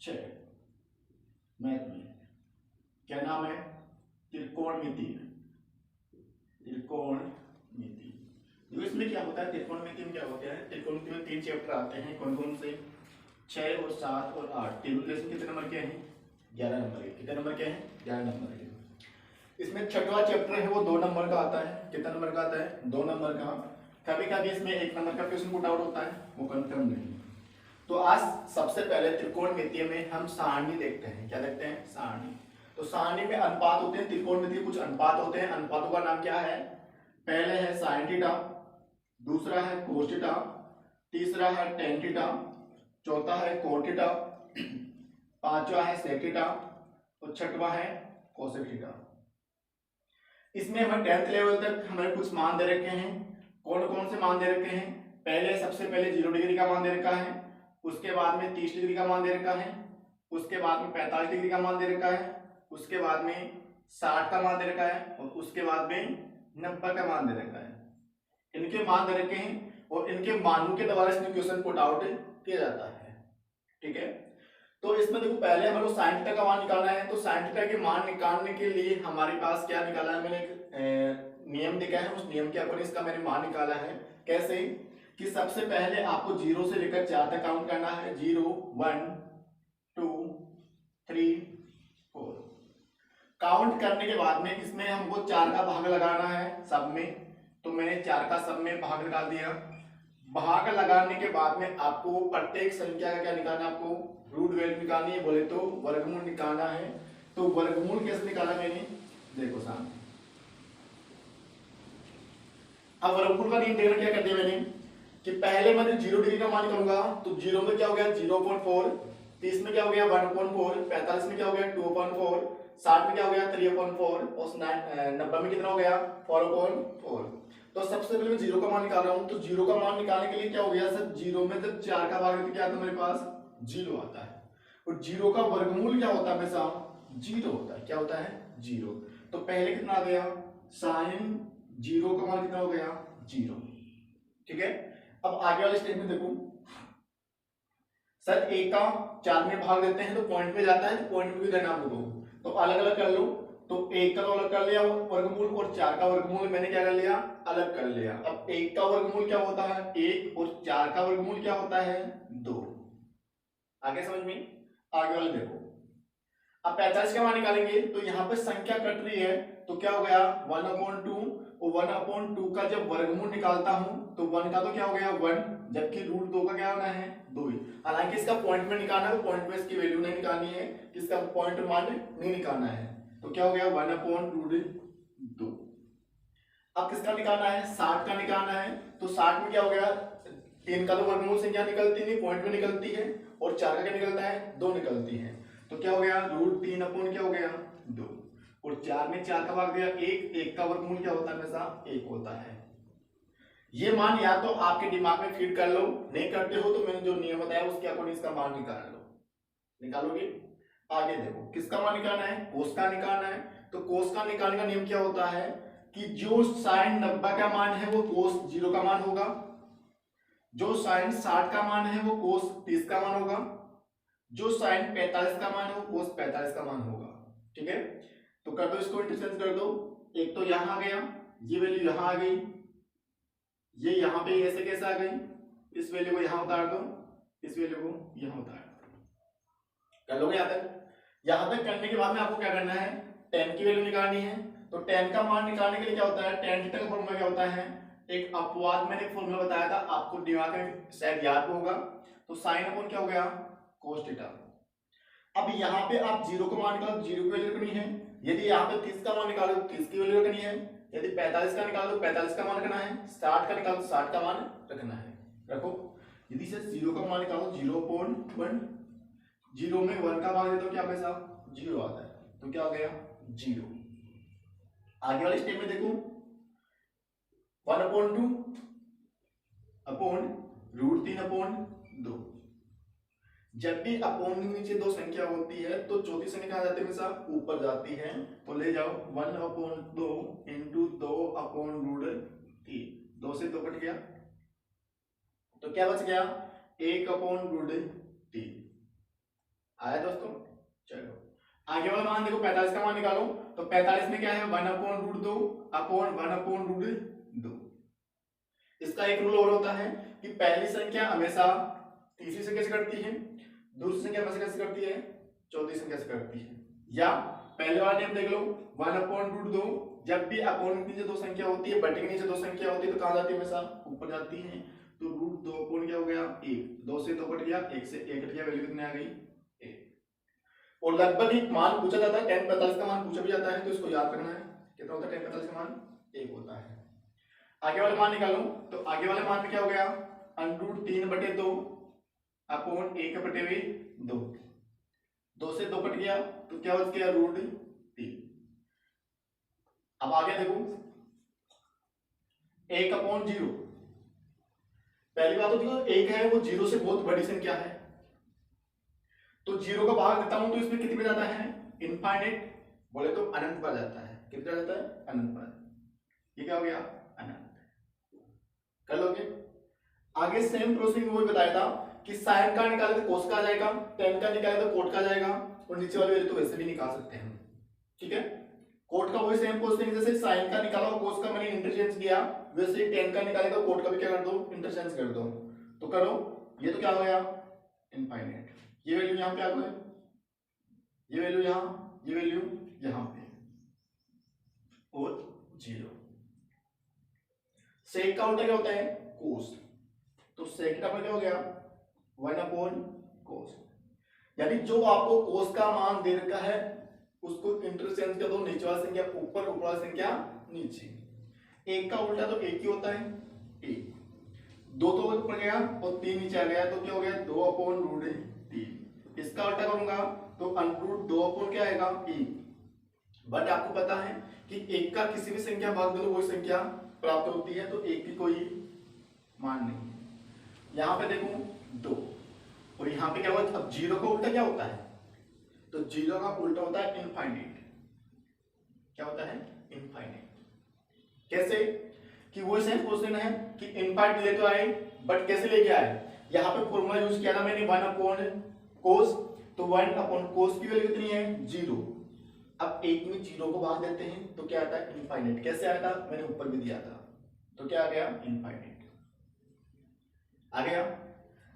6 math में क्या नाम है? त्रिकोणमिति। त्रिकोणमिति। देखो इसमें क्या होता है, त्रिकोणमिति में क्या होता है, त्रिकोणमिति में 3 चैप्टर आते हैं। कौन कौन से? 6 और 7 और 8। टेबल रिलेशन कितने नंबर के हैं? 11 नंबर के। कितने नंबर के हैं? 11 नंबर के। इसमें छठवां चैप्टर है वो 2 नंबर का आता है। कितना नंबर का आता है? 2 नंबर का। कभी कभी इसमें 1 नंबर का क्वेश्चन पुट आउट होता है, वो कंफर्म नहीं। तो आज सबसे पहले त्रिकोणमिति में हम सारणी देखते हैं। क्या देखते हैं? सारणी। तो सारणी में अनुपात होते हैं, त्रिकोणमिति कुछ अनुपात होते हैं। अनुपातों का नाम क्या है? पहले है साइन थीटा, दूसरा है कोस थीटा, तीसरा है टेन थीटा, चौथा है कोट थीटा, पांचवा है सेक थीटा और छठवा है कोसेक थीटा। इसमें हमें 10th लेवल तक हमें कुछ मान दे रखे हैं। कौन कौन से मान दे रखे हैं? पहले सबसे पहले 0 डिग्री का मान दे रखा है, उसके बाद में 30 डिग्री का मान दे रखा है, उसके बाद में 45 डिग्री का मान दे रखा है, उसके बाद में 60 का मान दे रखा है और उसके बाद में 90 का मान दे रखा है। इनके मान दे रखे हैं और इनके मानों के द्वारा इसमें क्वेश्चन पुट आउट किया जाता है। ठीक है, तो इसमें देखो पहले हमें को साइन थीटा का मान निकालना है। तो साइन थीटा के मान निकालने के लिए हमारे पास क्या निकाला है? मैंने एक नियम देखा है, उस नियम के अकॉर्डिंग इसका मैंने मान निकाला है। कैसे कि सबसे पहले आपको 0 से लेकर 4 तक काउंट करना है। 0 1 2 3 4। काउंट करने के बाद में इसमें हमको 4 का भाग लगाना है सब में। तो मैंने 4 का सब में भाग लगा दिया। भाग लगाने के बाद में आपको प्रत्येक संख्या का क्या निकालना है? आपको रूट वैल्यू निकालनी है, बोले तो वर्गमूल निकालना है। तो वर्गमूल कैसे निकाला मैंने? देखो सामने। अब वर्गमूल का नियम देखना, क्या कर दिया मैंने कि पहले मैंने 0 डिग्री का मान निकालूंगा। तो 0 में क्या हो गया? 0.4, 30 में क्या हो गया? 1.4, 45 में क्या हो गया? 2.4, 60 में क्या हो गया? 3.4 और 90 में कितना हो गया? 4.4। तो सबसे पहले मैं 0 का मान निकाल रहा हूं। तो 0 का मान निकालने के लिए क्या हो गया सर? 0 में जब 4 का भाग क्या आता है मेरे पास? 0 आता है। और 0 का वर्गमूल क्या होता है? हमेशा 0 होता है। क्या होता है? 0। तो पहले कितना आ गया? साइन 0 का मान कितना हो गया? 0। ठीक है, अब आगे वाले स्टेप में देखो सर, 1 का 4 में भाग देते हैं तो पॉइंट में जाता है, तो पॉइंट में भी देना आपको। तो अलग अलग कर लो। तो 1 का तो अलग कर लिया वर्गमूल और 4 का वर्गमूल मैंने क्या कर लिया? अलग कर लिया। अब 1 का वर्गमूल क्या होता है? 1 और 4 का वर्गमूल क्या होता है? 2। आगे समझ में? आगे वाले देखो, अब 45 का मान निकालेंगे तो यहाँ पे संख्या कट रही है। तो क्या हो गया? 1/2 और 1/2 का जब वर्गमूल निकालता हूं तो 1 का तो क्या हो गया? 1, जबकि रूट 2 का क्या होना है? 2 ही। हालांकि इसका पॉइंट में निकालना है, तो पॉइंट में इसकी वैल्यू नहीं निकालनी है, इसका पॉइंट मान नहीं निकालना है। तो क्या हो गया? 1/2। अब किसका निकालना है? 60 का निकालना है। तो 60 में क्या हो गया? 3 का तो वर्गमूल संख्या निकलती नहीं, पॉइंट में निकलती है, और 4 का क्या निकलता है? 2 निकलती है। तो क्या हो गया? √3 अपॉन क्या हो गया? 2। और 4 में 4 का भाग दिया 1, 1 का वर्गमूल क्या होता है? हमेशा 1 होता है। ये मान या तो आपके दिमाग में फीड कर लो, नहीं करते हो तो मैंने जो नियम बताया उसके अकॉर्डिंग इसका मान निकाल लो। निकालोगे? आगे देखो, किसका मान निकालना है? कोस का निकालना है। तो कोस का निकालने का नियम क्या होता है कि जो साइन 90 का मान है वो कोस 0 का मान होगा, जो साइन 60 का मान है वो कोस 30 का मान होगा, जो साइन 45 का मान है वो कोस 45 का मान होगा। ठीक है, तो कर दो इसको, इंटरचेंज कर दो। एक तो यहां आ गया, ये वैल्यू यहां आ गई, ये यहां पे ऐसे कैसे आ गई? इस वैल्यू को यहां उतार दो, इस वैल्यू को यहां उतार दो। कर लोगे यहां तक? यहां तक करने के बाद में आपको क्या करना है? tan की वैल्यू निकालनी है। तो tan का मान निकालने के लिए क्या होता है? tan थीटा का फॉर्मूला क्या होता है? एक अपवाद मैंने फॉर्मूला बताया था, आपको दिमाग में शायद याद होगा। तो साइन अपॉन क्या हो गया? cos theta. अब यहाँ पे आप 0 को मान निकालो, 0 की वैल्यू रखनी है। यदि यहाँ पे 30 का मान निकालो तो 30 की वैल्यू रखनी है। यदि 45 का निकालो तो 45 का मान रखना है। 60 का निकालो तो 60 का मान रखना है। रखो। यदि से 0 का मान निकालो 0.1, 0 में 1 का भाग दे तो क्या हमेशा 0 आता है। तो क्या हो गया? 0। आगे वाले स्टेप में देखो, 1/2 अपॉन √3/2। जब भी अपोन नीचे दो संख्या होती है तो चौथी संख्या कहां जाती है? हमेशा ऊपर जाती है। तो ले जाओ 1/2 इंटू 2/√3। 2 से 2 कट गया तो क्या बच गया? 1/√3। आया दोस्तों? चलो आगे वाला मान देखो, 45 का मान निकालो। तो 45 में क्या है, 1/√2 अपॉन 1/2। इसका एक रूल और होता है कि पहली संख्या हमेशा तीसरी संख्या से कटती है, दूसरी संख्या हमेशा कैसे करती है, चौथी संख्या से करती है। या पहले वाला नियम देख लो, 1/√2, जब भी अपॉन के नीचे दो संख्या होती है, बटे के नीचे दो संख्या होती है, तो कहां जाती है, हमेशा ऊपर जाती है। तो √2 अपॉन क्या हो गया, 1, 2 से 2 कट गया, 1 से 1 कट गया, वैल्यू कितनी आ गई, 1। और लगभग एक मान पूछा जाता है, 1045 का मान पूछा भी जाता है, तो इसको याद रखना है, कितना होता है 1045 का मान, 1 होता है। आगे वाला मान निकालो। तो आगे वाले मान में क्या हो गया, √3/2 अपॉन 1/2। 2 से 2 कट गया, तो क्या बच गया, √3। अब आगे देखो, 1/0। पहली बात तो देखो, 1 है वो 0 से बहुत बड़ी संख्या है, तो 0 का भाग देता हूं तो इसमें कितने पे जाता है, इनफाइनाइट, बोले तो अनंत पर जाता है। कितना जाता है, अनंत पर। ये क्या हो गया, अनंत। कर लोगे? आगे सेम प्रोसेस में वही बताया था कि साइन का निकाले तो कोस का आ जाएगा, टेन का निकाले तो कोट का आ जाएगा, और नीचे वाली वैल्यू तो वैसे भी निकाल सकते हैं। ठीक है, कोट का वही सेम प्रोसेस, जैसे साइन का निकाला और कोस का मैंने इंटरचेंज किया, वैसे ही टेन का निकाले तो कोट का भी क्या कर दो, इंटरचेंज कर दो। तो करो, ये तो क्या हो गया, इनफाइनाइट। ये वैल्यू यहां पे आ गई, ये वैल्यू यहां, ये वैल्यू यहां पे, और 0। सेक का उल्टा क्या होता है, कोस। तो सेक का क्या हो गया, 1/cos। यानी जो आपको कोस का मान दे रखा है उसको इंटरचेंज कर दो, नीचे वाली संख्या ऊपर, ऊपर वाली संख्या नीचे। 1 का उल्टा तो 1 ही होता है, 1। 2 तो ऊपर गया और 3 नीचे आ गया, तो क्या हो गया, 2/√3। इसका उल्टा करूंगा तो √2 अपॉन क्या आएगा, 1। बट आपको पता है कि 1 का किसी भी संख्या भाग दो वही संख्या प्राप्त होती है, तो 1 की कोई मान नहीं है। यहां पे देखो 2, और यहां पे क्या हुआ, अब 0 का उल्टा क्या होता है, तो 0 का उल्टा होता है इनफाइनाइट। क्या होता है, इनफाइनाइट। कैसे, कि वो सेम क्वेश्चन है कि इनफाइनाइट ले तो आए, बट कैसे लेके आए, यहां पे फॉर्मूला यूज किया था मैंने 1/cos। तो 1/cos की वैल्यू कितनी है, 0। अब 1 में 0 को भाग देते हैं तो क्या आता है, इनफाइनाइट। कैसे आया था, मैंने ऊपर भी दिया था, तो क्या आ गया, इनफाइनाइट आ गया।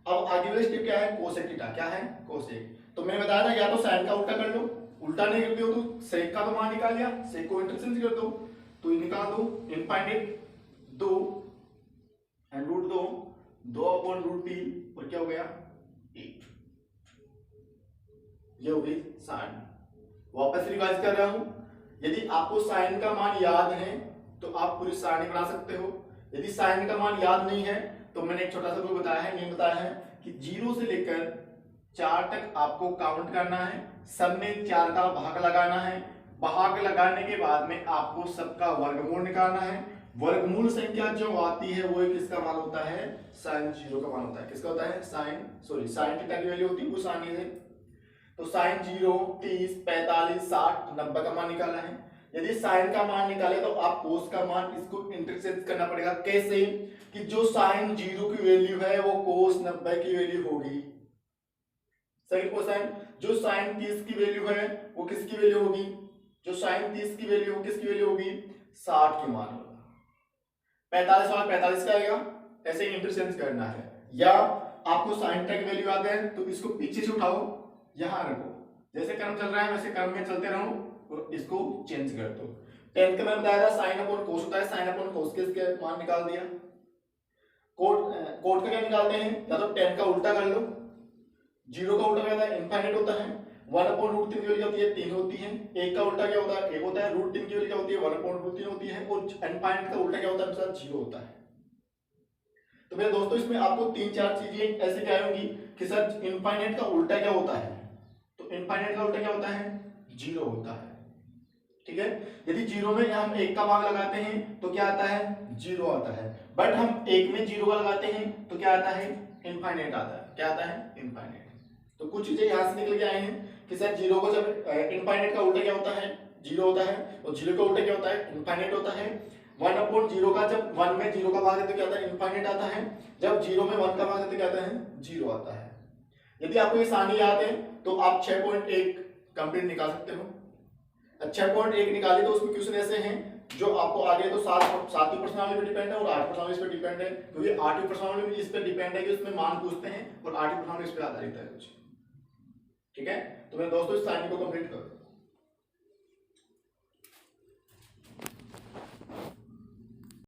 अब आगे वाला स्टेप क्या है, कोसेक थीटा। क्या है, कोसेक। तो मैंने बताया था या तो साइन का उल्टा कर लो, उल्टा नहीं करते हो तो सेक का तो मान निकाल लिया, सेक को इंटरचेंज कर दो, तो निकाल दो इनफाइनाइट 2 एंड √2, 2/√3, और क्या हो गया, 1। ये हो गई साइन। वापस रिवाइज कर रहा हूं, यदि आपको साइन का मान याद है तो आप पूरी सारणी बना सकते हो। यदि साइन का मान याद नहीं है तो मैंने एक छोटा सा रूल बताया है, नियम बताया है कि 0 से लेकर 4 तक आपको काउंट करना है, सब में 4 का भाग लगाना है, भाग लगाने के बाद में आपको सबका वर्गमूल निकालना है। वर्गमूल संख्या जो आती है वो किसका मान होता है, साइन 0 का मान होता है। किसका होता है, साइन थीटा की वैल्यू होती है उस सारणी से। तो साइन 0, 30, 45, 60, 90 का मान निकालना है। यदि साइन का मान निकाले तो आप कोस का मान इसको इंटरचेंज करना पड़ेगा। कैसे, कि जो साइन 0 की वैल्यू है वो कोस 90 की वैल्यू होगी। सही क्वेश्चन। जो साइन 30 की वैल्यू है वो किसकी वैल्यू होगी, जो साइन 30 की वैल्यू किसकी वैल्यू होगी, 60 की मान होगा। 45 वाला 45 का आएगा, ऐसे इंटरचेंज करना है। या आपको साइन की वैल्यू याद है तो इसको पीछे से उठाओ, यहां रखो, जैसे क्रम चल रहा है वैसे क्रम में चलते रहो और इसको चेंज कर दो। 10 का मैं बताया था साइन अपॉन कोस होता है, साइन अपॉन कोस के इसके मान निकाल दिया। कोट का क्या निकालते हैं, या तो 10 का उल्टा कर लो, 0 का उल्टा क्या होता है, इनफाइनाइट होता है। 1/√3 की वैल्यू होती है 3 होती है। 1 का उल्टा क्या होता है, 1 होता है। √3 की वैल्यू क्या होती है, 1/√3 होती है। और इनफाइनाइट का उल्टा क्या होता है, 0 होता है। तो मेरे दोस्तों इसमें आपको 3-4 चीजें ऐसे क्या होंगी कि सर इनफाइनाइट का उल्टा क्या होता है, तो इनफाइनाइट का उल्टा क्या होता है, 0 होता है। ठीक है, यदि 0 में हम 1 का भाग लगाते हैं तो क्या आता है, 0 आता है। बट हम 1 में 0 का लगाते हैं तो क्या आता है, इनफाइनाइट आता है। क्या आता है, इनफाइनाइट। तो कुछ चीजें यहां से निकल के आए हैं कि सर 0 को जब इनफाइनाइट का उल्टा क्या होता है, 0 होता है, और 0 का उल्टा क्या होता है, इनफाइनाइट होता है। 1/0 का जब 1 में 0 का भाग देते तो क्या आता है, इनफाइनाइट आता है। जब 0 में 1 का भाग देते क्या आता है, 0 आता है। यदि आपको ये सारणी याद है तो आप 6.1 कंप्लीट निकाल सकते हो। 6.1 निकाले तो उसमें क्वेश्चन ऐसे हैं जो आपको आगे तो सातवीं प्रश्नावली पे डिपेंड है और 8वीं प्रश्नावली इस पे डिपेंड है, क्योंकि 8वीं प्रश्नावली भी इस पे डिपेंड है कि उसमें मान पूछते हैं और 8वीं प्रश्नावली इस पे आधारित है कुछ। ठीक है, तो मेरे दोस्तों इस सारणी को कंप्लीट करो।